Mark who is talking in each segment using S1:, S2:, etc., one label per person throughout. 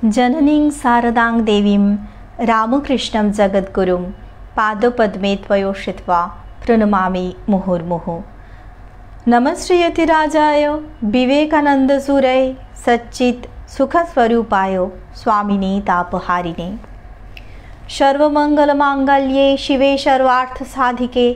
S1: जननीं शारदां देवीं रामकृष्णं जगद्गुरुं पादपद्मे त्वयोषित्वा प्रणमामि मुहुर्मुहुः। नमश्रीयतिराजाय विवेकानन्दसूरये सच्चित् सुखस्वरूपाय स्वामिने तापहारिणे। सर्वमङ्गलमाङ्गल्ये शिवे सर्वार्थसाधिके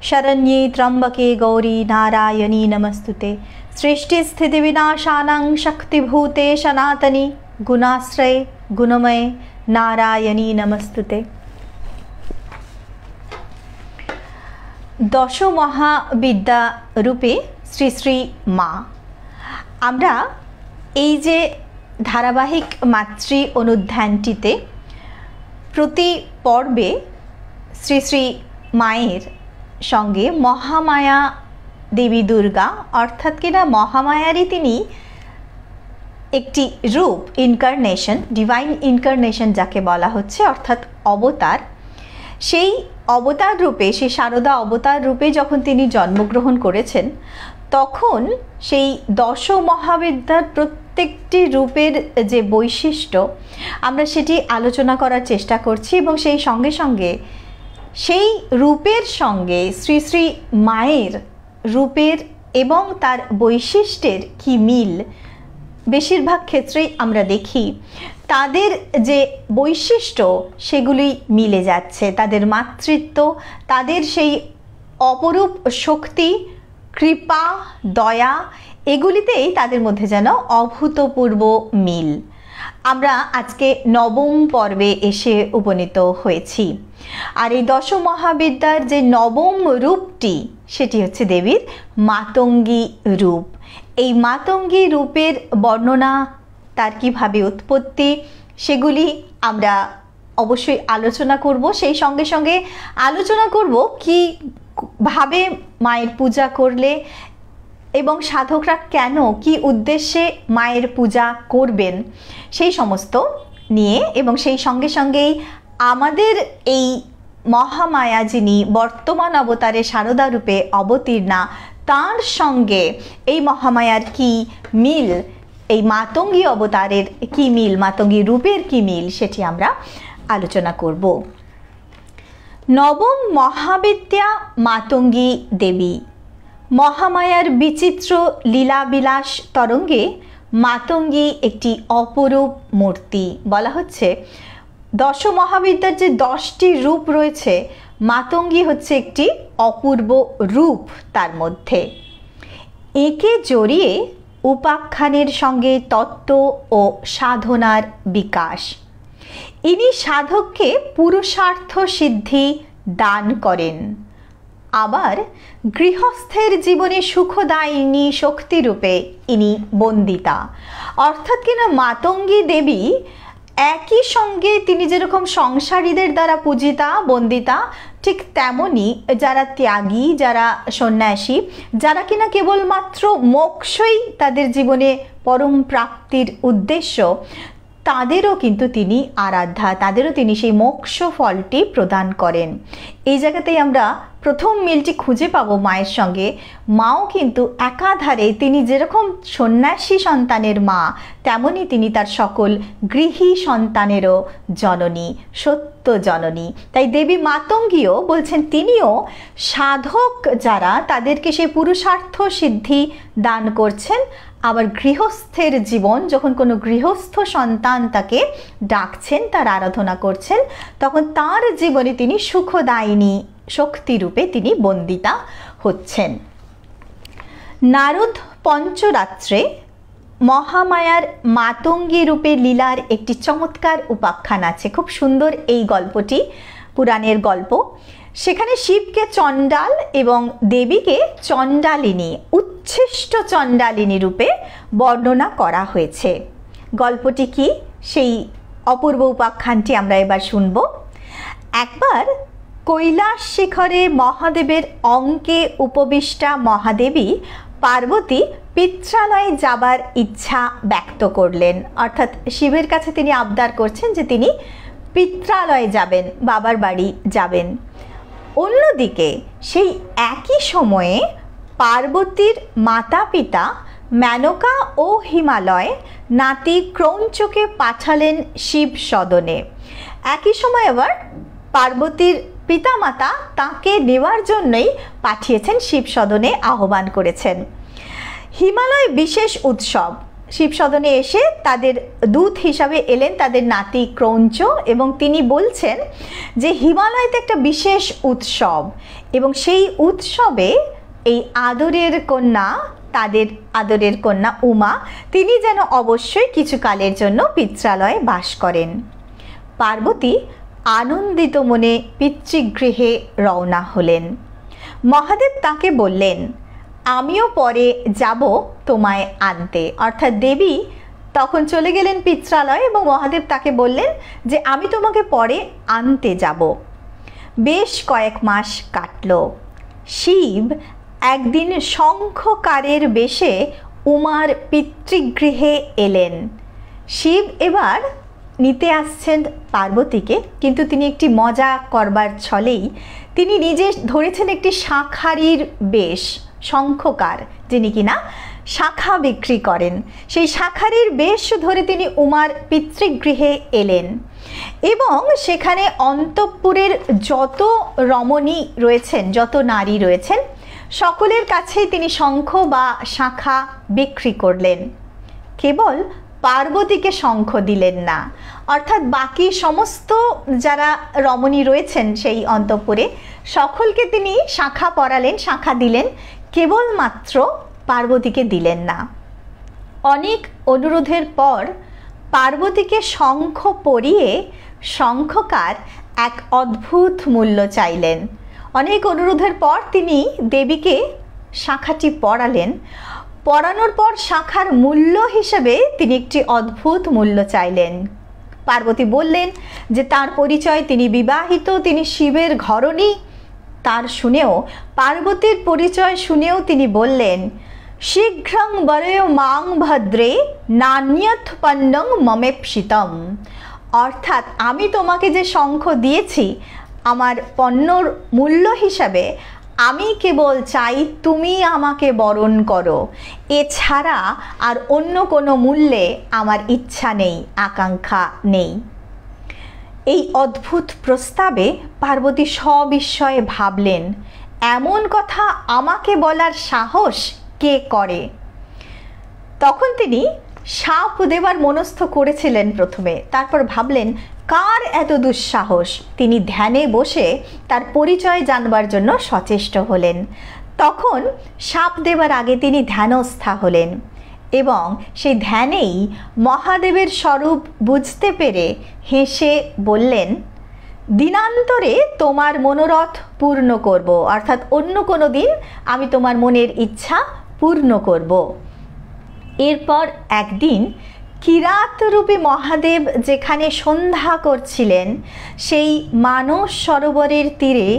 S1: शरण्ये त्र्यम्बके गौरी नारायणी नमस्तुते। सृष्टिस्थितिविनाशानां शक्तिभूते सनातनी गुणाश्रये गुणमये नारायणी नमस्तुते। दश महाविद्या रूपे श्री श्री मा। आमरा এই যে ধারাবাহিক মাতৃ অনুধ্যানটিতে প্রতি পর্বে শ্রী শ্রী মায়ের সঙ্গে মহামায়া দেবী দুর্গা অর্থাৎ কিনা মহামায়ারই তিনি একটি রূপ, ইনকারনেশন, ডিভাইন ইনকারনেশন যাকে বলা হচ্ছে অর্থাৎ অবতার, সেই অবতার রূপে, সেই শারদা অবতার রূপে যখন তিনি জন্মগ্রহণ করেছেন তখন সেই দশ মহাবিদ্যার প্রত্যেকটি রূপের যে বৈশিষ্ট্য আমরা সেটি আলোচনা করার চেষ্টা করছি এবং সেই সঙ্গে সঙ্গে সেই রূপের সঙ্গে শ্রী শ্রী মায়ের রূপের এবং তার বৈশিষ্ট্যের কি মিল। বেশিরভাগ ক্ষেত্রেই আমরা দেখি তাদের যে বৈশিষ্ট্য সেগুলি মিলে যাচ্ছে, তাদের মাতৃত্ব, তাদের সেই অপরূপ শক্তি, কৃপা, দয়া, এগুলিতেই তাদের মধ্যে যেন অভূতপূর্ব মিল। আমরা আজকে নবম পর্বে এসে উপনীত হয়েছি আর এই দশ মহাবিদ্যার যে নবম রূপটি সেটি হচ্ছে দেবীর মাতঙ্গী রূপ। এই মাতঙ্গী রূপের বর্ণনা, তার কিভাবে উৎপত্তি, সেগুলি আমরা অবশ্যই আলোচনা করব। সেই সঙ্গে সঙ্গে আলোচনা করব কিভাবে মায়ের পূজা করলে এবং সাধকরা কেন, কি উদ্দেশ্যে মায়ের পূজা করবেন সেই সমস্ত নিয়ে, এবং সেই সঙ্গে সঙ্গেই আমাদের এই মহামায়া যিনি বর্তমান অবতারে শারদা রূপে অবতীর্ণা তার সঙ্গে এই মহামায়ার কি মিল, এই মাতঙ্গী অবতারের কি মিল, মাতঙ্গী রূপের কি মিল, সেটি আমরা আলোচনা করব। নবম মহাবিদ্যা মাতঙ্গী দেবী। মহামায়ার বিচিত্র লীলাবিলাস তরঙ্গে মাতঙ্গী একটি অপরূপ মূর্তি। বলা হচ্ছে দশ মহাবিদ্যার যে 10টি রূপ রয়েছে, মাতঙ্গী হচ্ছে একটি অপূর্ব রূপ তার মধ্যে। একে জড়িয়ে উপাখ্যানের সঙ্গে তত্ত্ব ও সাধনার বিকাশ। ইনি সাধককে পুরুষার্থ সিদ্ধি দান করেন। আবার গৃহস্থের জীবনে সুখদায়িনী শক্তিরূপে ইনি বন্দিতা। অর্থাৎ কিনা মাতঙ্গী দেবী একই সঙ্গে তিনি যেরকম সংসারীদের দ্বারা পূজিতা, বন্দিতা, ঠিক তেমনি যারা ত্যাগী, যারা সন্ন্যাসী, যারা কিনা কেবলমাত্র মোক্ষই তাদের জীবনে পরম প্রাপ্তির উদ্দেশ্য, তাদেরও কিন্তু তিনি আরাধ্যা, তাদেরও তিনি সেই মোক্ষ ফলটি প্রদান করেন। এই জায়গাতেই আমরা প্রথম মিলটি খুঁজে পাবো মায়ের সঙ্গে। মাও কিন্তু একাধারে তিনি যেরকম সন্ন্যাসী সন্তানের মা, তেমনি তিনি তার সকল গৃহী সন্তানেরও জননী, সত্য জননী। তাই দেবী মাতঙ্গীও বলছেন তিনিও সাধক যারা তাদেরকে সেই পুরুষার্থ সিদ্ধি দান করছেন। আবার গৃহস্থের জীবন, যখন কোনো গৃহস্থ সন্তান তাকে ডাকছেন, তার আরাধনা করছেন, তখন তার জীবনে তিনি সুখদায়িনী শক্তিরূপে তিনি বন্দিতা হচ্ছেন। নারদ পঞ্চরাত্রে মহামায়ার মাতঙ্গী রূপে লীলার একটি চমৎকার উপাখ্যান আছে। খুব সুন্দর এই গল্পটি, পুরাণের গল্প। সেখানে শিবকে চণ্ডাল এবং দেবীকে চণ্ডালিনী, উচ্ছিষ্ট চণ্ডালিনী রূপে বর্ণনা করা হয়েছে। গল্পটি কি, সেই অপূর্ব উপাখ্যানটি আমরা এবার শুনব। একবার কৈলাস শিখরে মহাদেবের অঙ্কে উপবিষ্টা মহাদেবী পার্বতী পিত্রালয়ে যাবার ইচ্ছা ব্যক্ত করলেন। অর্থাৎ শিবের কাছে তিনি আবদার করছেন যে তিনি পিত্রালয়ে যাবেন, বাবার বাড়ি যাবেন। অন্যদিকে সেই একই সময়ে পার্বতীর মাতা পিতা মেনকা ও হিমালয় নাতি ক্রৌঞ্চকে পাঠালেন শিব সদনে। একই সময় আবার পার্বতীর পিতামাতা তাকে নেওয়ার জন্যই পাঠিয়েছেন, শিব সদনে আহ্বান করেছেন। হিমালয় বিশেষ উৎসব, শিব সদনে এসে তাদের দূত হিসাবে এলেন তাদের নাতি ক্রৌঞ্চ, এবং তিনি বলছেন যে হিমালয়তে একটা বিশেষ উৎসব, এবং সেই উৎসবে এই আদরের কন্যা, তাদের আদরের কন্যা উমা, তিনি যেন অবশ্যই কিছু কালের জন্য পিত্রালয়ে বাস করেন। পার্বতী আনন্দিত মনে পিতৃগৃহে রওনা হলেন। মহাদেব তাকে বললেন, আমিও পরে যাব তোমায় আনতে। অর্থাৎ দেবী তখন চলে গেলেন পিত্রালয়ে এবং মহাদেব তাকে বললেন যে আমি তোমাকে পরে আনতে যাব। বেশ কয়েক মাস কাটল। শিব একদিন শঙ্খকারের বেশে উমার পিতৃগৃহে এলেন। শিব এবার নিতে আসছেন পার্বতীকে, কিন্তু তিনি একটি মজা করবার ছলেই তিনি নিজে ধরেছেন একটি শাঁখারির বেশ, শঙ্খকার যিনি কিনা শাঁখা বিক্রি করেন, সেই শাঁখারির বেশ ধরে তিনি উমার পিতৃগৃহে এলেন এবং সেখানে অন্তঃপুরের যত রমণী রয়েছেন, যত নারী রয়েছেন, সকলের কাছেই তিনি শঙ্খ বা শাঁখা বিক্রি করলেন। কেবল পার্বতীকে শঙ্খ দিলেন না, অর্থাৎ বাকি সমস্ত যারা রমণী রয়েছেন সেই অন্তঃপুরে সকলকে তিনি শাঁখা পরালেন, শাঁখা দিলেন, কেবলমাত্র পার্বতীকে দিলেন না। অনেক অনুরোধের পর পার্বতীকে শঙ্খ পরিয়ে শঙ্খকার এক অদ্ভুত মূল্য চাইলেন। অনেক অনুরোধের পর তিনি দেবীকে শাঁখাটি পরালেন। পরানোর পর শাঁখার মূল্য হিসেবে তিনি একটি অদ্ভুত মূল্য চাইলেন। পার্বতী বললেন যে তার পরিচয় তিনি বিবাহিত, তিনি শিবের ঘরণী। তার শুনেও, পার্বতীর পরিচয় শুনেও তিনি বললেন, শীঘ্রং বরয় মাং ভদ্রে নান্যথ পন্নং মমেপ্সিতম। অর্থাৎ আমি তোমাকে যে শঙ্খ দিয়েছি আমার পণ্যর মূল্য হিসাবে, আমি কেবল চাই তুমি আমাকে বরণ করো, এছাড়া আর অন্য কোনো মূল্যে আমার ইচ্ছা নেই, আকাঙ্ক্ষা নেই। এই অদ্ভুত প্রস্তাবে পার্বতী সবিস্ময়ে ভাবলেন, এমন কথা আমাকে বলার সাহস কে করে? তখন তিনি শাপ দেবার মনস্থ করেছিলেন প্রথমে, তারপর ভাবলেন কার এত দুঃসাহস। তিনি ধ্যানে বসে তার পরিচয় জানবার জন্য সচেষ্ট হলেন। তখন শাপ দেবার আগে তিনি ধ্যানস্থা হলেন এবং সেই ধ্যানেই মহাদেবের স্বরূপ বুঝতে পেরে হেসে বললেন, দিনান্তরে তোমার মনোরথ পূর্ণ করব, অর্থাৎ অন্য কোনো দিন আমি তোমার মনের ইচ্ছা পূর্ণ করব। এরপর একদিন কিরাতরূপী মহাদেব যেখানে সন্ধ্যা করছিলেন, সেই মানস সরোবরের তীরে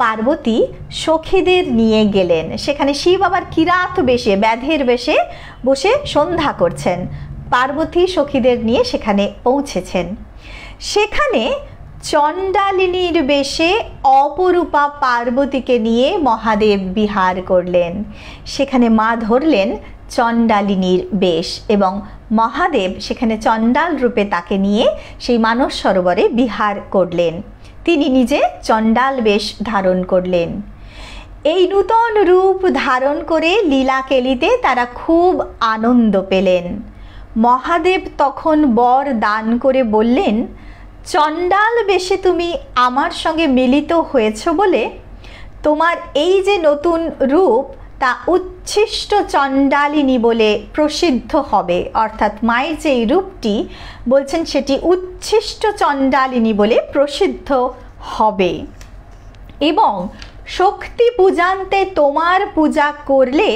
S1: পার্বতী সখীদের নিয়ে গেলেন। সেখানে শিব আবার কিরাত বেশে, ব্যাধের বেশে বসে সন্ধ্যা করছেন। পার্বতী সখীদের নিয়ে সেখানে পৌঁছেছেন। সেখানে চণ্ডালিনীর বেশে অপরূপা পার্বতীকে নিয়ে মহাদেব বিহার করলেন। সেখানে মা ধরলেন চণ্ডালিনীর বেশ এবং মহাদেব সেখানে চণ্ডাল রূপে তাকে নিয়ে সেই মানস সরোবরে বিহার করলেন। তিনি নিজে চণ্ডাল বেশ ধারণ করলেন। এই নূতন রূপ ধারণ করে লীলা কেলিতে তারা খুব আনন্দ পেলেন। মহাদেব তখন বর দান করে বললেন, চণ্ডাল বেশে তুমি আমার সঙ্গে মিলিত হয়েছ বলে তোমার এই যে নতুন রূপ তা উচ্ছিষ্ট চণ্ডালিনী বলে প্রসিদ্ধ হবে। অর্থাৎ মায়ের যে রূপটি বলছেন সেটি উচ্ছিষ্ট চণ্ডালিনী বলে প্রসিদ্ধ হবে এবং শক্তি পূজান্তে তোমার পূজা করলে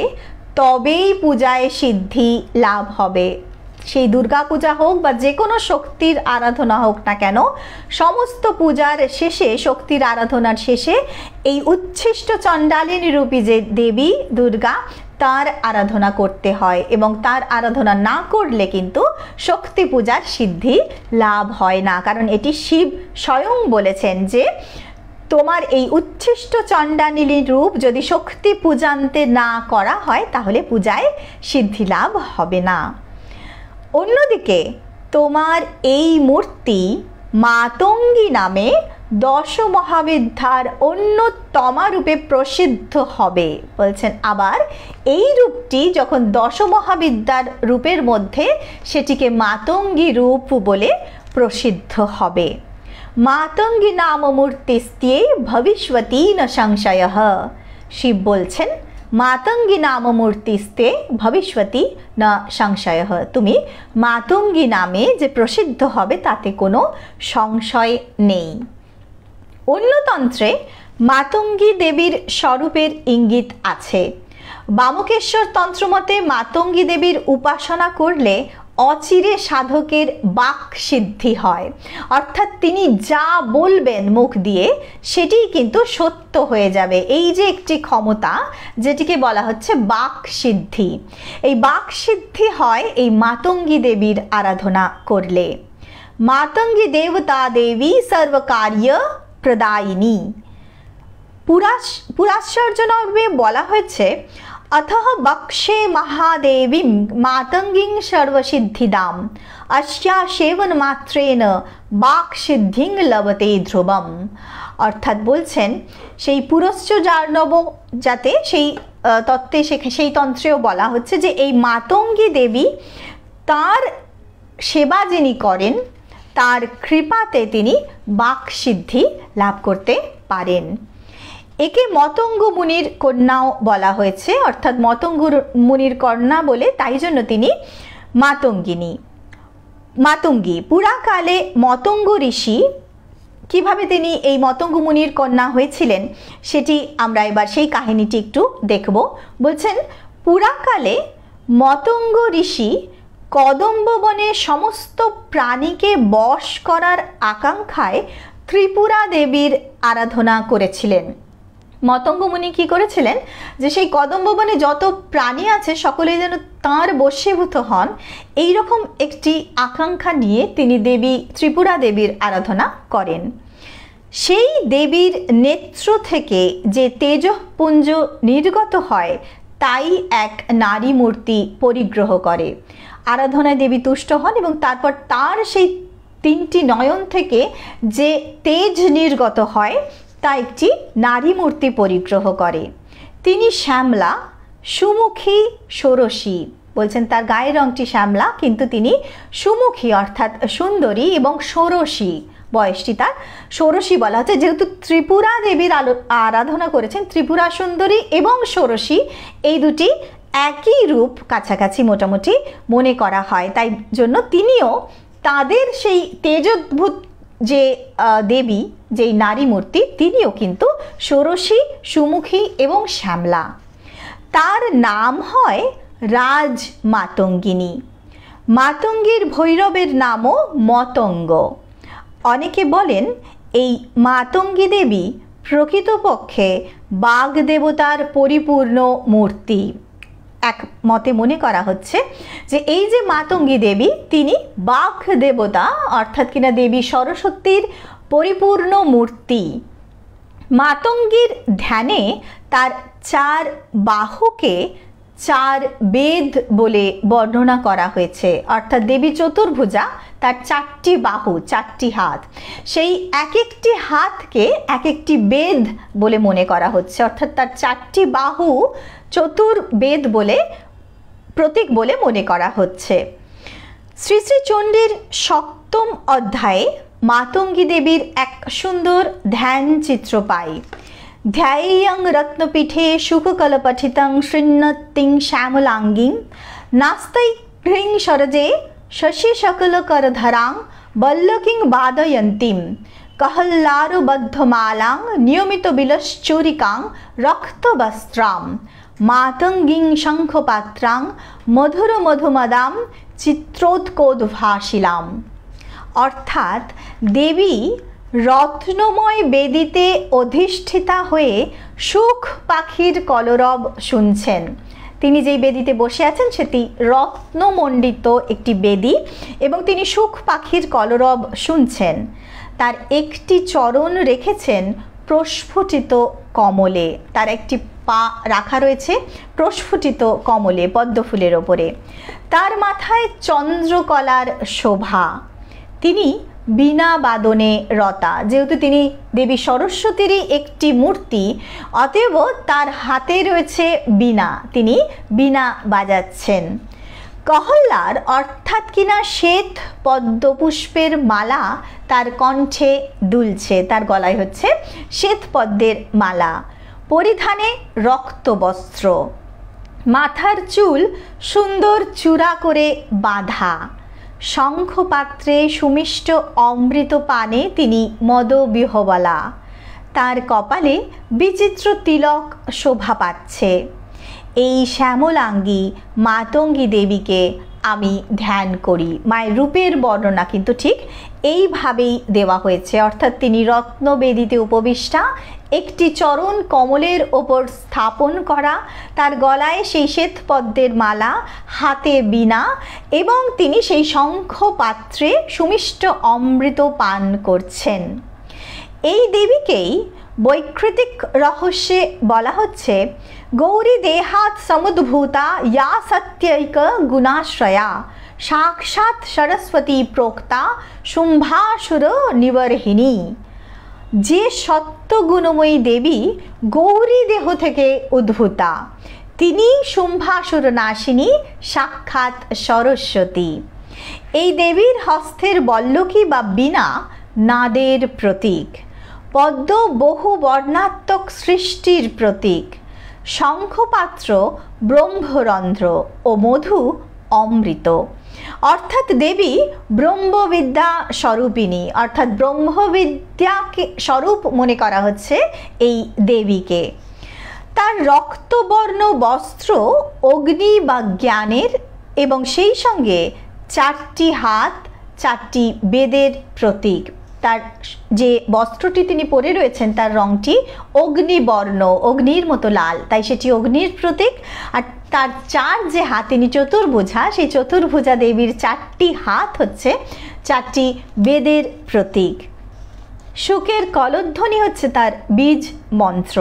S1: তবেই পূজায় সিদ্ধি লাভ হবে। সেই দুর্গা পূজা হোক বা যে কোনো শক্তির আরাধনা হোক না কেন, সমস্ত পূজার শেষে, শক্তির আরাধনার শেষে এই উচ্ছিষ্ট চণ্ডালিনী রূপী যে দেবী দুর্গা, তার আরাধনা করতে হয় এবং তার আরাধনা না করলে কিন্তু শক্তি পূজার সিদ্ধি লাভ হয় না। কারণ এটি শিব স্বয়ং বলেছেন যে তোমার এই উচ্ছিষ্ট চণ্ডালিনী রূপ যদি শক্তি পূজান্তে না করা হয় তাহলে পূজায় সিদ্ধি লাভ হবে না। অন্যদিকে তোমার এই মূর্তি মাতঙ্গী নামে দশ মহাবিদ্যার অন্যতমা রূপে প্রসিদ্ধ হবে। বলছেন আবার এই রূপটি যখন দশ মহাবিদ্যার রূপের মধ্যে সেটিকে মাতঙ্গী রূপ বলে প্রসিদ্ধ হবে। মাতঙ্গী নাম মূর্তিস্তে ভবিষ্যতি ন সংশয়ঃ। শিব বলছেন মাতঙ্গী নাম মূর্তিস্তে ভবিষ্যতি না সংশয়ঃ, তুমি মাতঙ্গী নামে যে প্রসিদ্ধ হবে তাতে কোনো সংশয় নেই। অন্য তন্ত্রে মাতঙ্গী দেবীর স্বরূপের ইঙ্গিত আছে। বামকেশ্বর তন্ত্রমতে মাতঙ্গী দেবীর উপাসনা করলে অচিরে সাধকের বাক সিদ্ধি হয়, অর্থাৎ তিনি যা বলবেন মুখ দিয়ে সেটি কিন্তু সত্য হয়ে যাবে। এই যে একটি ক্ষমতা যেটিকে বলা হচ্ছে বাক সিদ্ধি, এই বাক সিদ্ধি হয় এই মাতঙ্গী দেবীর আরাধনা করলে। মাতঙ্গী দেবতা দেবী সর্বকার্য প্রদায়িনী। পুরাশ্চর্যনর্বে বলা হয়েছে अथः बक्षे महादेवीं मातंगीं सर्वसिद्धिदां अस्या सेवन मात्रेन बाक सिद्धिं लभते ध्रुवम। অর্থাৎ বলছেন সেই পুরশ্চর্যার্ণব যাতে সেই তত্ত্বে সেই তন্ত্রেও বলা হচ্ছে যে এই মাতঙ্গী দেবী তার সেবা যিনি করেন তার কৃপাতে তিনি বাক সিদ্ধি লাভ করতে পারেন। একে মতঙ্গ মুনির কন্যাও বলা হয়েছে, অর্থাৎ মতঙ্গ মুনির কন্যা বলে তাই জন্য তিনি মাতঙ্গী। পুরাকালে মতঙ্গ ঋষি কিভাবে তিনি এই মতঙ্গ মুনির কন্যা হয়েছিলেন সেটি আমরা এবার সেই কাহিনীটি একটু দেখব। বলছেন পুরাকালে মতঙ্গ ঋষি কদম্ব বনে সমস্ত প্রাণীকে বশ করার আকাঙ্ক্ষায় ত্রিপুরা দেবীর আরাধনা করেছিলেন। মতঙ্গ মুনি কি করেছিলেন যে সেই কদম্ব বনে যত প্রাণী আছে সকলেই যেন তাঁর বশীভূত হন, এই রকম একটি আকাঙ্ক্ষা নিয়ে তিনি দেবী ত্রিপুরা দেবীর আরাধনা করেন। সেই দেবীর নেত্র থেকে যে তেজপুঞ্জ নির্গত হয় তাই এক নারী মূর্তি পরিগ্রহ করে। আরাধনায় দেবী তুষ্ট হন এবং তারপর তার সেই তিনটি নয়ন থেকে যে তেজ নির্গত হয় তা একটি নারী মূর্তি পরিগ্রহ করে। তিনি শ্যামলা, সুমুখী, ষোড়শী। বলছেন তার গায়ের রংটি শ্যামলা কিন্তু তিনি সুমুখী অর্থাৎ সুন্দরী এবং ষোড়শী, বয়সটি তার ষোড়শী বলা হচ্ছে যেহেতু ত্রিপুরা দেবীর আরাধনা করেছেন। ত্রিপুরা সুন্দরী এবং ষোড়শী এই দুটি একই রূপ, কাছাকাছি মোটামুটি মনে করা হয়, তাই জন্য তিনিও তাদের সেই তেজোদ্ভূত যে দেবী যেই নারী মূর্তি তিনিও কিন্তু ষোড়শী, সুমুখী এবং শ্যামলা। তার নাম হয় রাজ মাতঙ্গিনী। মাতঙ্গীর ভৈরবের নামও মতঙ্গ। অনেকে বলেন এই মাতঙ্গী দেবী প্রকৃতপক্ষে বাঘ দেবতার পরিপূর্ণ মূর্তি। এক মতে মনে করা হচ্ছে যে এই যে মাতঙ্গী দেবী তিনি বাঘ দেবতা অর্থাৎ কিনা দেবী সরস্বতীর পরিপূর্ণ মূর্তি। মাতঙ্গীর ধ্যানে তার চার বাহুকে চার বেদ বলে বর্ণনা করা হয়েছে, অর্থাৎ দেবী চতুর্ভুজা, তার চারটি বাহু, চারটি হাত, সেই এক একটি হাতকে এক একটি বেদ বলে মনে করা হচ্ছে, অর্থাৎ তার চারটি বাহু চতুর্বেদ বলে প্রতীক বলে মনে করা হচ্ছে। শ্রী শ্রী চণ্ডীর সপ্তম অধ্যায়ে মাতঙ্গী দেবীর এক সুন্দর ধ্যান চিত্র পাই। ধ্যায়ং রত্নপীঠে শুককলপঠিতং শৃণ্বতীং শ্যামলাঙ্গীং নাস্তৈ হ্রিং সরজে শশী সকলকরধরাং বল্লকিং বাদয়ন্তীম कहल्लारुबद्धमालां नियमितबिलश्चूरिकां रक्तवस्त्रां मातङ्गीं शङ्खपात्रां मधुरमधुमदां চিত্রোৎকোদ্ভাসিলাম। অর্থাৎ দেবী রত্নময় বেদিতে অধিষ্ঠিতা হয়ে সুখ পাখির কলরব শুনছেন। তিনি যেই বেদিতে বসে আছেন সেটি রত্নমণ্ডিত একটি বেদি এবং তিনি সুখ পাখির কলরব শুনছেন। তার একটি চরণ রেখেছেন প্রস্ফুটিত কমলে, তার একটি পা রাখা রয়েছে প্রস্ফুটিত কমলে পদ্মফুলের ওপরে। তার মাথায় চন্দ্রকলার শোভা। তিনি বীণা বাদনে রতা, যেহেতু তিনি দেবী সরস্বতীরই একটি মূর্তি, অতএব তার হাতে রয়েছে বীণা, তিনি বীণা বাজাচ্ছেন। কহল্লার অর্থাৎ কিনা শ্বেত পদ্মপুষ্পের মালা তার কণ্ঠে দুলছে, তার গলায় হচ্ছে শ্বেত পদ্মের মালা। পরিধানে রক্ত বস্ত্র, মাথার চুল সুন্দর চূড়া করে বাঁধা। শঙ্খপাত্রে সুমিষ্ট অমৃত পানে তিনি মদবিহ্বলা। তার কপালে বিচিত্র তিলক শোভা পাচ্ছে। এই শ্যামলাঙ্গী মাতঙ্গী দেবীকে আমি ধ্যান করি। মায়ের রূপের বর্ণনা কিন্তু ঠিক এইভাবেই দেওয়া হয়েছে, অর্থাৎ তিনি রত্নবেদিতে উপবিষ্টা, একটি চরণ কমলের ওপর স্থাপন করা, তার গলায় সেই শ্বেত পদ্মের মালা, হাতে বীণা, এবং তিনি সেই শঙ্খ পাত্রে সুমিষ্ট অমৃত পান করছেন। এই দেবীকেই বৈকৃতিক রহস্যে বলা হচ্ছে গৌরী দেহাত সমুদ্ভূতা ইয়া সত্যৈক গুণাশ্রয়া সাক্ষাৎ সরস্বতী প্रोक्ता শুম্ভাসুর নিবর্হিনী। যে সত্যগুণময়ী দেবী গৌরী দেহ থেকে উদ্ভূতা, তিনি শুম্ভাসুর নাশিনী, সাক্ষাৎ সরস্বতী। এই দেবীর হস্তের বল্লকি বা বীণা নাদের প্রতীক, পদ্ম বহু বর্ণাত্মক সৃষ্টির প্রতীক, শঙ্খপাত্র ব্রহ্মরন্ধ্র ও মধু অমৃত। অর্থাৎ দেবী ব্রহ্মবিদ্যা স্বরূপিণী, অর্থাৎ ব্রহ্মবিদ্যাকে স্বরূপ মনে করা হচ্ছে এই দেবীকে। তার রক্তবর্ণ বস্ত্র অগ্নি বা জ্ঞানের, এবং সেই সঙ্গে 4টি হাত, 4টি বেদের প্রতীক। তার যে বস্ত্রটি তিনি পরে রয়েছেন তার রংটি অগ্নিবর্ণ, অগ্নির মতো লাল, তাই সেটি অগ্নির প্রতীক। আর তার 4 যে হাত, তিনি চতুর্ভুজা, সেই চতুর্ভুজা দেবীর 4টি হাত হচ্ছে 4টি বেদের প্রতীক। শুকের কলধ্বনি হচ্ছে তার বীজ মন্ত্র,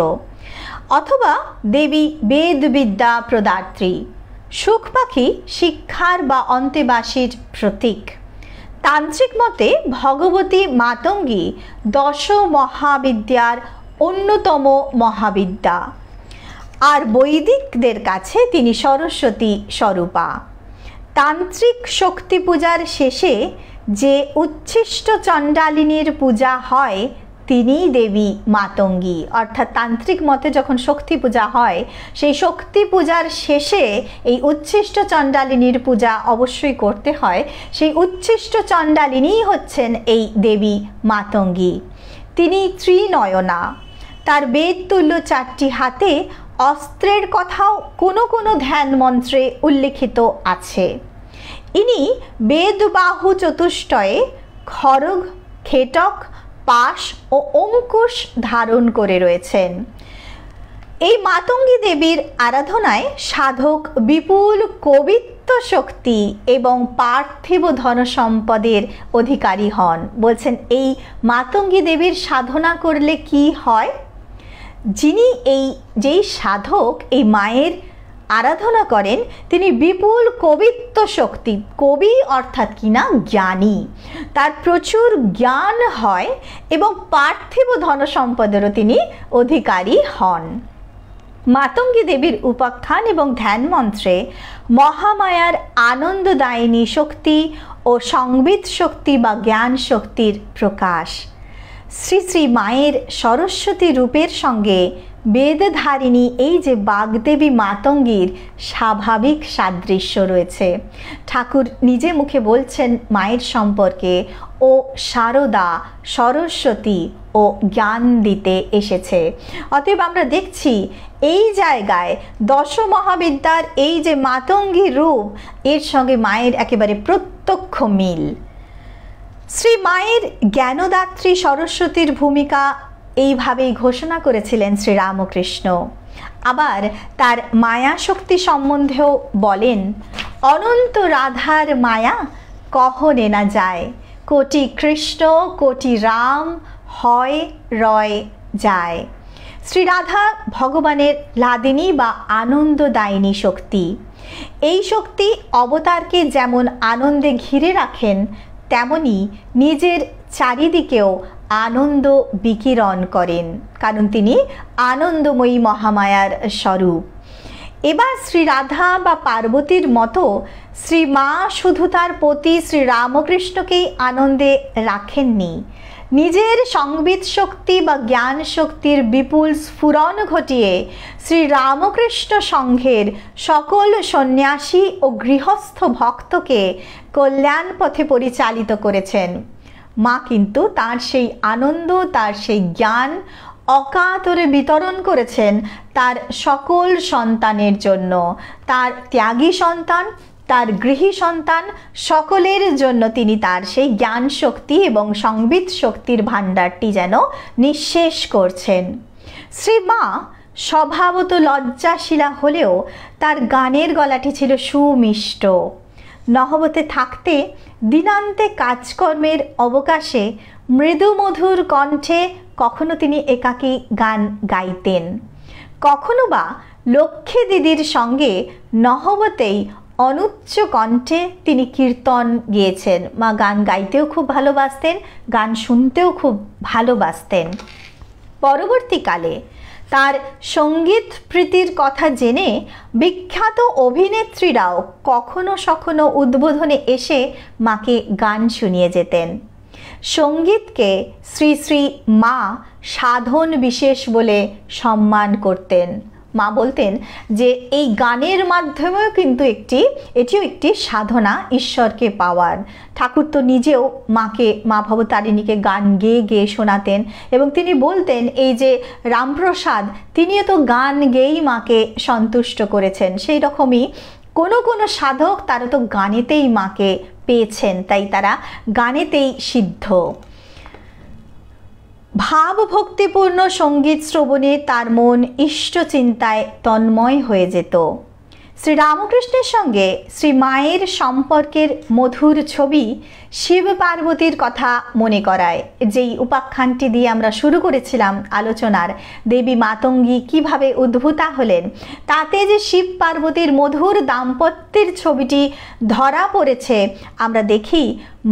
S1: অথবা দেবী বেদ বিদ্যা প্রদাত্রী। শুক পাখি শিক্ষার বা অন্তেবাসীর প্রতীক। তান্ত্রিক মতে ভগবতী মাতঙ্গী 10 মহাবিদ্যার অন্যতম মহাবিদ্যা, আর বৈদিকদের কাছে তিনি সরস্বতী স্বরূপা। তান্ত্রিক শক্তি পূজার শেষে যে উচ্ছিষ্ট চণ্ডালিনীর পূজা হয় তিনি দেবী মাতঙ্গী। অর্থাৎ তান্ত্রিক মতে যখন শক্তি পূজা হয়, সেই শক্তি পূজার শেষে এই উচ্ছিষ্ট চণ্ডালিনীর পূজা অবশ্যই করতে হয়। সেই উচ্ছিষ্ট চণ্ডালিনী হচ্ছেন এই দেবী মাতঙ্গী। তিনি ত্রিনয়না, তার বেদ তুল্য 4টি হাতে অস্ত্রের কথাও কোনো কোনো ধ্যান মন্ত্রে উল্লেখিত আছে। ইনি বেদবাহু চতুষ্টয়ে খড়গ, খেটক, পাশ ও অঙ্কুশ ধারণ করে রয়েছেন। এই মাতঙ্গী দেবীর আরাধনায় সাধক বিপুল কবিত্ব শক্তি এবং পার্থিব ধন সম্পদের অধিকারী হন। বলছেন এই মাতঙ্গী দেবীর সাধনা করলে কি হয়? যিনি যেই সাধক এই মায়ের আরাধনা করেন তিনি বিপুল কবিত্ব শক্তি, কবি অর্থাৎ কিনা জ্ঞানী, তার প্রচুর জ্ঞান হয় এবং পার্থিব ধন সম্পদেরও তিনি অধিকারী হন। মাতঙ্গী দেবীর উপাখ্যান এবং ধ্যান মন্ত্রে মহামায়ার আনন্দদায়িনী শক্তি ও সংবিত শক্তি বা জ্ঞান শক্তির প্রকাশ। শ্রী শ্রী মায়ের সরস্বতী রূপের সঙ্গে বেদধারিণী এই যে বাগদেবী মাতঙ্গীর স্বাভাবিক সাদৃশ্য রয়েছে। ঠাকুর নিজে মুখে বলছেন মায়ের সম্পর্কে, ও শারদা, সরস্বতী ও জ্ঞান দিতে এসেছে। অতএব আমরা দেখছি এই জায়গায় 10 মহাবিদ্যার এই যে মাতঙ্গী রূপ, এর সঙ্গে মায়ের একেবারে প্রত্যক্ষ মিল। শ্রী মায়ের জ্ঞানদাত্রী সরস্বতীর ভূমিকা এইভাবেই ঘোষণা করেছিলেন শ্রীরামকৃষ্ণ। আবার তার মায়া শক্তি সম্বন্ধেও বলেন, অনন্ত রাধার মায়া কহনে না যায়, কোটি কৃষ্ণ কোটি রাম হয় রয় যায়। শ্রীরাধা ভগবানের লাদিনী বা আনন্দদায়িনী শক্তি। এই শক্তি অবতারকে যেমন আনন্দে ঘিরে রাখেন, তেমনি নিজের চারিদিকেও আনন্দ বিকিরণ করেন, কারণ তিনি আনন্দময়ী মহামায়ার স্বরূপ। এবার শ্রীরাধা বা পার্বতীর মতো শ্রীমা শুধু তার পতি শ্রীরামকৃষ্ণকেই আনন্দে রাখেননি, নিজের সংবিত শক্তি বা জ্ঞান শক্তির বিপুল স্ফুরণ ঘটিয়ে শ্রীরামকৃষ্ণ সংঘের সকল সন্ন্যাসী ও গৃহস্থ ভক্তকে কল্যাণ পথে পরিচালিত করেছেন। মা কিন্তু তার সেই আনন্দ, তার সেই জ্ঞান অকাতরে বিতরণ করেছেন তার সকল সন্তানের জন্য, তার ত্যাগী সন্তান, তার গৃহী সন্তান, সকলের জন্য তিনি তার সেই জ্ঞান শক্তি এবং সংবিত শক্তির ভাণ্ডারটি যেন নিঃশেষ করছেন। শ্রীমা স্বভাবত লজ্জাশীলা হলেও তার গানের গলাটি ছিল সুমিষ্ট। নহবতে থাকতে দিনান্তে কাজকর্মের অবকাশে মৃদু মধুর কণ্ঠে কখনো তিনি একাকী গান গাইতেন, কখনো বা লক্ষ্মী দিদির সঙ্গে নহবতেই অনুচ্চ কণ্ঠে তিনি কীর্তন গেয়েছেন। মা গান গাইতেও খুব ভালোবাসতেন, গান শুনতেও খুব ভালোবাসতেন। পরবর্তীকালে তার সঙ্গীত প্রীতির কথা জেনে বিখ্যাত অভিনেত্রীরাও কখনো সখনো উদ্বোধনে এসে মাকে গান শুনিয়ে যেতেন। সঙ্গীতকে শ্রী শ্রী মা সাধন বিশেষ বলে সম্মান করতেন। মা বলতেন যে এই গানের মাধ্যমেও কিন্তু এটিও একটি সাধনা ঈশ্বরকে পাওয়ার। ঠাকুর তো নিজেও মা ভবতারিণীকে গান গেয়ে গেয়ে শোনাতেন এবং তিনি বলতেন এই যে রামপ্রসাদ তিনিও তো গান গেয়েই মাকে সন্তুষ্ট করেছেন। সেই রকমই কোনো সাধক তারা তো গানেতেই মাকে পেয়েছেন, তাই তারা গানেতেই সিদ্ধ। ভাব ভক্তিপূর্ণ সঙ্গীত শ্রবণে তার মন ইষ্ট চিন্তায় তন্ময় হয়ে যেত। শ্রীরামকৃষ্ণের সঙ্গে শ্রী মায়ের সম্পর্কের মধুর ছবি শিব পার্বতীর কথা মনে করায়। যেই উপাখ্যানটি দিয়ে আমরা শুরু করেছিলাম আলোচনার, দেবী মাতঙ্গী কিভাবে উদ্ভূতা হলেন, তাতে যে শিব পার্বতীর মধুর দাম্পত্যের ছবিটি ধরা পড়েছে, আমরা দেখি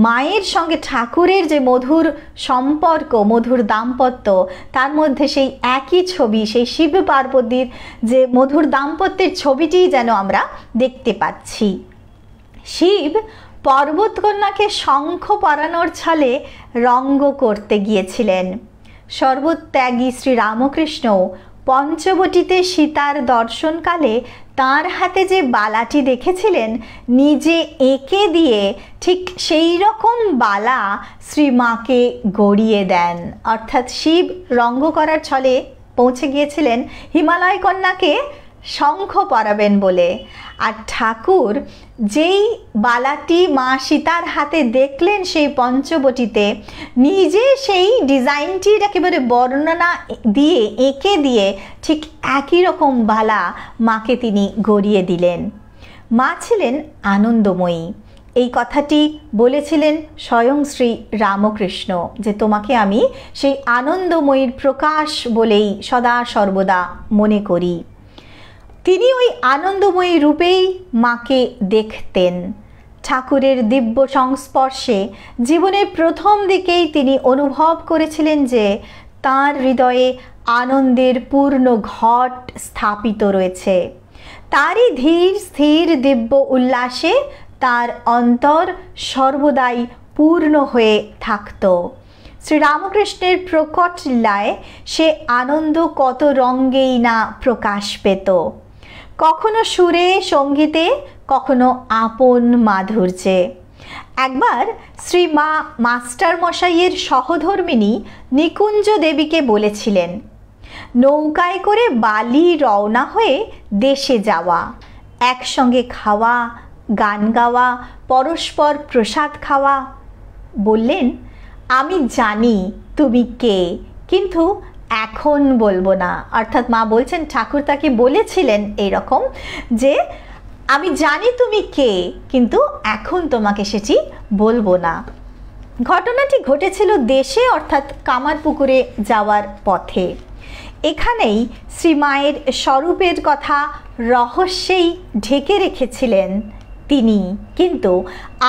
S1: মায়ের সঙ্গে ঠাকুরের যে মধুর সম্পর্ক, মধুর দাম্পত্য, তার মধ্যে সেই একই ছবি, সেই শিব পার্বতীর যে মধুর দাম্পত্যের ছবিটি যেন আমরা দেখতে পাচ্ছি। শিব পর্বতকন্যাকে শঙ্খ পরানোর ছলে রঙ্গ করতে গিয়েছিলেন। সর্বত্যাগী শ্রীরামকৃষ্ণ পঞ্চবটিতে সীতার দর্শনকালে তার হাতে যে বালাটি দেখেছিলেন, নিজে এঁকে দিয়ে ঠিক সেই রকম বালা শ্রীমাকে গড়িয়ে দেন। অর্থাৎ শিব রঙ্গ করার ছলে পৌঁছে গিয়েছিলেন হিমালয় কন্যাকে শঙ্খ পরাবেন বলে, আর ঠাকুর যেই বালাটি মা সীতার হাতে দেখলেন সেই পঞ্চবটিতে, নিজে সেই ডিজাইনটির একেবারে বর্ণনা দিয়ে এঁকে দিয়ে ঠিক একই রকম বালা মাকে তিনি গড়িয়ে দিলেন। মা ছিলেন আনন্দময়ী। এই কথাটি বলেছিলেন স্বয়ং শ্রী রামকৃষ্ণ যে তোমাকে আমি সেই আনন্দময়ীর প্রকাশ বলেই সদা সর্বদা মনে করি। তিনি ওই আনন্দময়ী রূপেই মাকে দেখতেন। ঠাকুরের দিব্য সংস্পর্শে জীবনের প্রথম দিকেই তিনি অনুভব করেছিলেন যে তাঁর হৃদয়ে আনন্দের পূর্ণ ঘট স্থাপিত রয়েছে। তারই ধীর স্থির দিব্য উল্লাসে তার অন্তর সর্বদাই পূর্ণ হয়ে থাকত। শ্রীরামকৃষ্ণের প্রকট লীলায় সে আনন্দ কত রঙ্গেই না প্রকাশ পেত, কখনো সুরে সঙ্গীতে, কখনো আপন মাধুর্যে। একবার শ্রী মা মাস্টার মশাইয়ের সহধর্মিণী নিকুঞ্জ দেবীকে বলেছিলেন, নৌকায় করে বালি রওনা হয়ে দেশে যাওয়া, একসঙ্গে খাওয়া, গান গাওয়া, পরস্পর প্রসাদ খাওয়া। বললেন, আমি জানি তুমি কে, কিন্তু এখন বলবো না। অর্থাৎ মা বলছেন ঠাকুর তাকে বলেছিলেন এইরকম যে আমি জানি তুমি কে, কিন্তু এখন তোমাকে সেটি বলবো না। ঘটনাটি ঘটেছিল দেশে, অর্থাৎ কামারপুকুরে যাওয়ার পথে। এখানেই শ্রীমায়ের স্বরূপের কথা রহস্যেই ঢেকে রেখেছিলেন তিনি, কিন্তু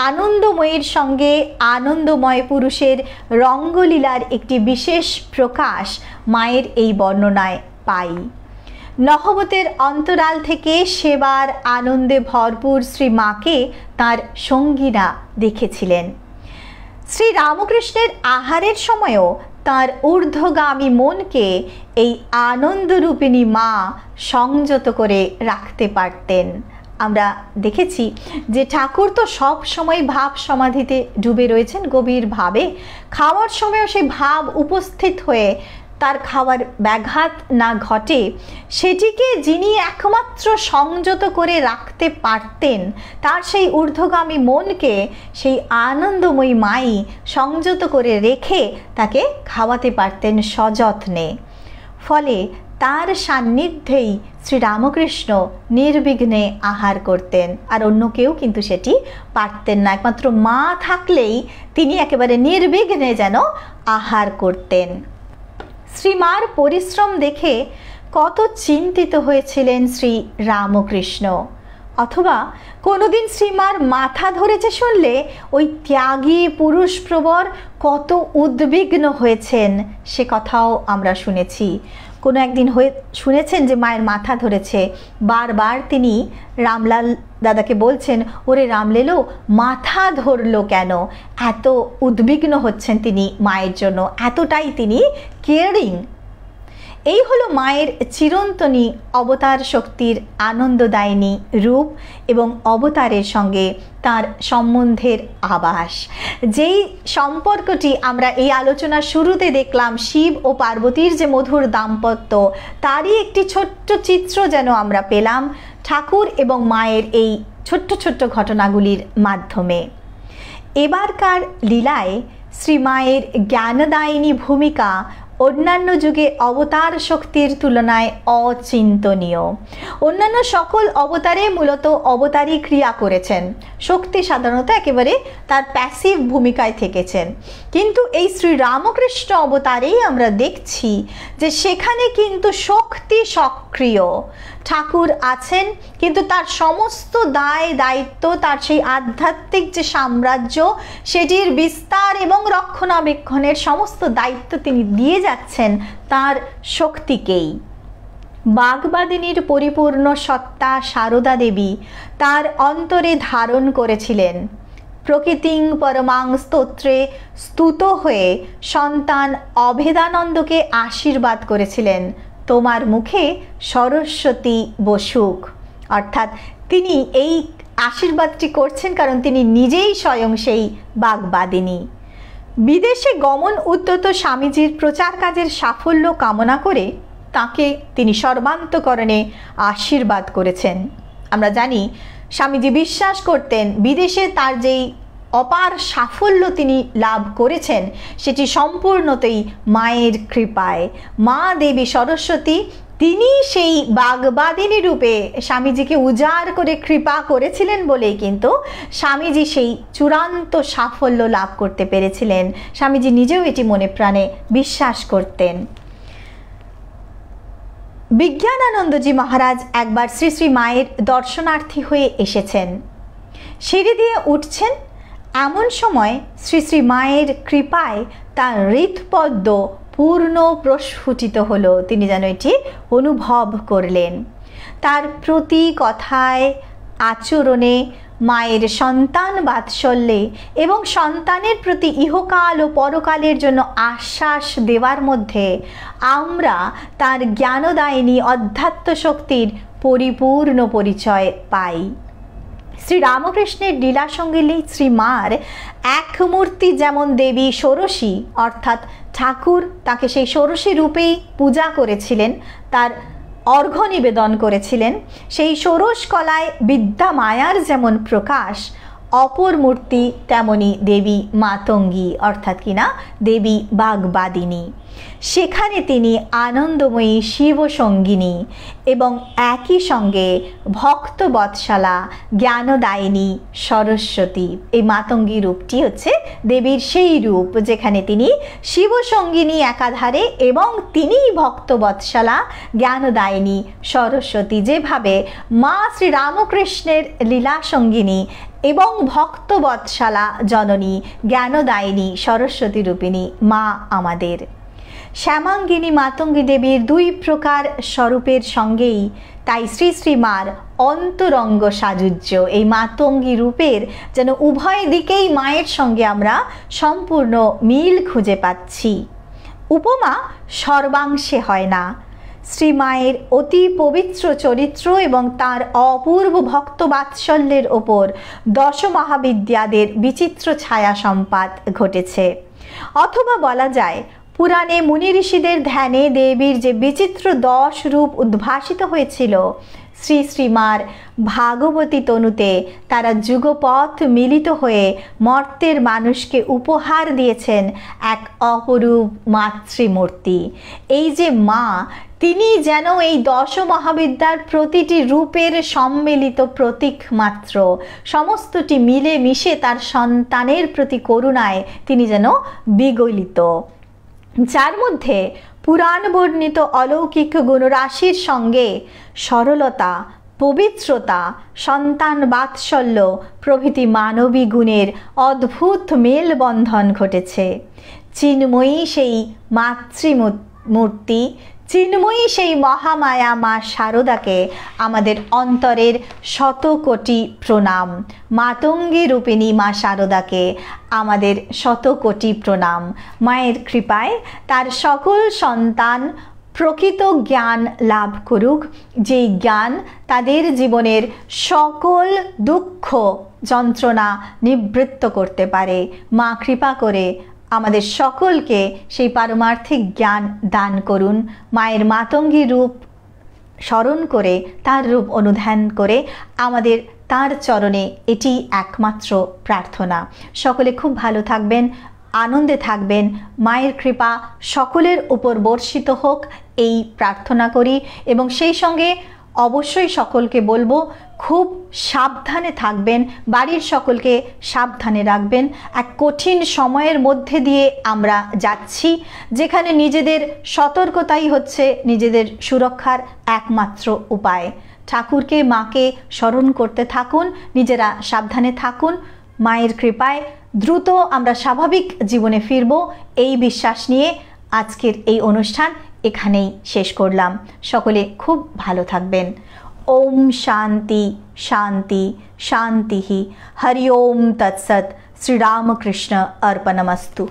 S1: আনন্দময়ের সঙ্গে আনন্দময় পুরুষের রঙ্গলীলার একটি বিশেষ প্রকাশ মায়ের এই বর্ণনায় পাই। নহবতের অন্তরাল থেকে সেবার আনন্দে ভরপুর শ্রীমাকে তাঁর সঙ্গীরা দেখেছিলেন। শ্রী রামকৃষ্ণের আহারের সময়ও তাঁর ঊর্ধ্বগামী মনকে এই আনন্দরূপিণী মা সংযত করে রাখতে পারতেন। আমরা দেখেছি যে ঠাকুর তো সব সময় ভাব সমাধিতে ডুবে রয়েছেন গভীরভাবে, খাওয়ার সময়ও সেই ভাব উপস্থিত হয়ে তার খাওয়ার ব্যাঘাত না ঘটে সেটিকে যিনি একমাত্র সংযত করে রাখতে পারতেন, তার সেই ঊর্ধ্বগামী মনকে সেই আনন্দময়ী মাই সংযত করে রেখে তাকে খাওয়াতে পারতেন সযত্নে। ফলে তার সান্নিধ্যেই শ্রীরামকৃষ্ণ নির্বিঘ্নে আহার করতেন, আর অন্য কেউ কিন্তু সেটি পারতেন না। একমাত্র মা থাকলেই তিনি একেবারে নির্বিঘ্নে যেন আহার করতেন। শ্রীমার পরিশ্রম দেখে কত চিন্তিত হয়েছিলেন শ্রী রামকৃষ্ণ, অথবা কোনোদিন শ্রীমার মাথা ধরেছে শুনলে ওই ত্যাগী পুরুষ প্রবর কত উদ্বিগ্ন হয়েছেন সে কথাও আমরা শুনেছি। কোনো একদিন শুনেছেন যে মায়ের মাথা ধরেছে, বারবার তিনি রামলাল দাদাকে বলছেন, ওরে রামলেলো মাথা ধরলো কেন? এত উদ্বিগ্ন হচ্ছেন তিনি মায়ের জন্য, এতটাই তিনি কেয়ারিং। এই হলো মায়ের চিরন্তনী অবতার শক্তির আনন্দদায়িনী রূপ এবং অবতারের সঙ্গে তার সম্বন্ধের আভাস। যেই সম্পর্কটি আমরা এই আলোচনার শুরুতে দেখলাম, শিব ও পার্বতীর যে মধুর দাম্পত্য, তারই একটি ছোট্ট চিত্র যেন আমরা পেলাম ঠাকুর এবং মায়ের এই ছোট্ট ছোট্ট ঘটনাগুলির মাধ্যমে। এবারকার লীলায় শ্রীমায়ের জ্ঞানদায়িনী ভূমিকা অন্যান্য যুগে অবতার শক্তির তুলনায় অচিন্তনীয়। অন্যান্য সকল অবতারে মূলত অবতারই ক্রিয়া করেছেন, শক্তি সাধারণত একেবারে তার প্যাসিভ ভূমিকায় থেকেছেন, কিন্তু এই শ্রী রামকৃষ্ণ অবতারেই আমরা দেখছি যে সেখানে কিন্তু শক্তি সক্রিয়। ঠাকুর আছেন, কিন্তু তার সমস্ত দায় দায়িত্ব, তার সেই আধ্যাত্মিক যে সাম্রাজ্য সেটির বিস্তার এবং রক্ষণাবেক্ষণের সমস্ত দায়িত্ব তিনি দিয়ে যাচ্ছেন তার শক্তিকেই। বাগবাদিনীর পরিপূর্ণ সত্তা সারদা দেবী তার অন্তরে ধারণ করেছিলেন। প্রকৃতিং পরমাং স্তোত্রে স্তুত হয়ে সন্তান অভেদানন্দকে আশীর্বাদ করেছিলেন, তোমার মুখে সরস্বতী বসুক। অর্থাৎ তিনি এই আশীর্বাদটি করছেন কারণ তিনি নিজেই স্বয়ং সেই বাগবাদিনী। বিদেশে গমন উদ্যত স্বামীজির প্রচার কাজের সাফল্য কামনা করে তাকে তিনি সর্বান্তকরণে আশীর্বাদ করেছেন। আমরা জানি স্বামীজি বিশ্বাস করতেন বিদেশে তার যেই অপার সাফল্য তিনি লাভ করেছেন সেটি সম্পূর্ণতই মায়ের কৃপায়। মা দেবী সরস্বতী তিনি সেই বাগবাদিনী রূপে স্বামীজিকে উজাড় করে কৃপা করেছিলেন বলেই কিন্তু স্বামীজি সেই চূড়ান্ত সাফল্য লাভ করতে পেরেছিলেন। স্বামীজি নিজেও এটি মনে প্রাণে বিশ্বাস করতেন। বিজ্ঞানানন্দজি মহারাজ একবার শ্রী শ্রী মায়ের দর্শনার্থী হয়ে এসেছেন, সিঁড়ি দিয়ে উঠছেন, এমন সময় শ্রী শ্রী মায়ের কৃপায় তার হৃৎপদ্ম পূর্ণ প্রস্ফুটিত হলো। তিনি যেন এটি অনুভব করলেন। তার প্রতি কথায় আচরণে মায়ের সন্তান বাৎসল্যে এবং সন্তানের প্রতি ইহকাল ও পরকালের জন্য আশ্বাস দেওয়ার মধ্যে আমরা তার জ্ঞানদায়িনী অধ্যাত্ম শক্তির পরিপূর্ণ পরিচয় পাই। শ্রী রামকৃষ্ণের লীলা সঙ্গিনী শ্রীমার এক মূর্তি যেমন দেবী ষোড়শী, অর্থাৎ ঠাকুর তাকে সেই ষোড়শী রূপেই পূজা করেছিলেন, তার অর্ঘ্য নিবেদন করেছিলেন। সেই ষোড়শ কলায় বিদ্যা মায়ার যেমন প্রকাশ, অপর মূর্তি তেমনি দেবী মাতঙ্গী, অর্থাৎ কিনা দেবী বাগবাদিনী। সেখানে তিনি আনন্দময়ী শিবসঙ্গিনী এবং একই সঙ্গে ভক্তবৎসলা জ্ঞানদায়িনী সরস্বতী। এই মাতঙ্গী রূপটি হচ্ছে দেবীর সেই রূপ যেখানে তিনি শিবসঙ্গিনী একাধারে এবং তিনি ভক্তবৎসলা জ্ঞানদায়িনী সরস্বতী। যেভাবে মা শ্রীরামকৃষ্ণের লীলা সঙ্গিনী এবং ভক্তবৎসলা জননী জ্ঞানদায়িনী সরস্বতী রূপিণী মা আমাদের। শ্যামাঙ্গিনী মাতঙ্গী দেবীর দুই প্রকার স্বরূপের সঙ্গেই তাই শ্রী শ্রীমার অন্তরঙ্গ সাযুজ্য। এই মাতঙ্গী রূপের যেন উভয় দিকেই মায়ের সঙ্গে আমরা সম্পূর্ণ মিল খুঁজে পাচ্ছি। উপমা সর্বাংশে হয় না। শ্রীমায়ের অতি পবিত্র চরিত্র এবং তার অপূর্ব ভক্ত বাৎসল্যের ওপর দশ মহাবিদ্যাদের বিচিত্র ছায়া সম্পাত ঘটেছে। অথবা বলা যায়, পুরাণে মুনি ঋষিদের ধ্যানে দেবীর যে বিচিত্র 10 রূপ উদ্ভাসিত হয়েছিল, শ্রী শ্রীমার ভাগবতী তনুতে তারা যুগপথ মিলিত হয়ে মর্তের মানুষকে উপহার দিয়েছেন এক অপরূপ মাতৃমূর্তি। এই যে মা, তিনি যেন এই 10 মহাবিদ্যার প্রতিটি রূপের সম্মিলিত প্রতীক মাত্র। সমস্তটি মিলে মিশে তার সন্তানের প্রতি করুণায় তিনি যেন বিগলিত, যার মধ্যে পুরাণ বর্ণিত অলৌকিক গুণরাশির সঙ্গে সরলতা, পবিত্রতা, সন্তান বাৎসল্য প্রভৃতি মানবী গুণের অদ্ভুত মেলবন্ধন ঘটেছে। চিন্ময়ী সেই মাতৃমূর্তি, চিন্ময়ী সেই মহামায়া মা শারদাকে আমাদের অন্তরের শতকোটি প্রণাম। মাতঙ্গী রূপিণী মা শারদাকে আমাদের শতকোটি প্রণাম। মায়ের কৃপায় তার সকল সন্তান প্রকৃত জ্ঞান লাভ করুক, যেই জ্ঞান তাদের জীবনের সকল দুঃখ যন্ত্রণা নিবৃত্ত করতে পারে। মা কৃপা করে আমাদের সকলকে সেই পারমার্থিক জ্ঞান দান করুন। মায়ের মাতঙ্গী রূপ স্মরণ করে, তার রূপ অনুধ্যান করে আমাদের তার চরণে এটি একমাত্র প্রার্থনা। সকলে খুব ভালো থাকবেন, আনন্দে থাকবেন, মায়ের কৃপা সকলের উপর বর্ষিত হোক এই প্রার্থনা করি। এবং সেই সঙ্গে অবশ্যই সকলকে বলবো, খুব সাবধানে থাকবেন, বাড়ির সকলকে সাবধানে রাখবেন। এক কঠিন সময়ের মধ্যে দিয়ে আমরা যাচ্ছি, যেখানে নিজেদের সতর্কতাই হচ্ছে নিজেদের সুরক্ষার একমাত্র উপায়। ঠাকুরকে, মাকে স্মরণ করতে থাকুন, নিজেরা সাবধানে থাকুন। মায়ের কৃপায় দ্রুত আমরা স্বাভাবিক জীবনে ফিরব, এই বিশ্বাস নিয়ে আজকের এই অনুষ্ঠান এখানেই শেষ করলাম। সকলে খুব ভালো থাকবেন। ওম শান্তি শান্তি শান্তি। হরি ওম তৎসৎ। শ্রীরামকৃষ্ণ অর্পণমস্তু।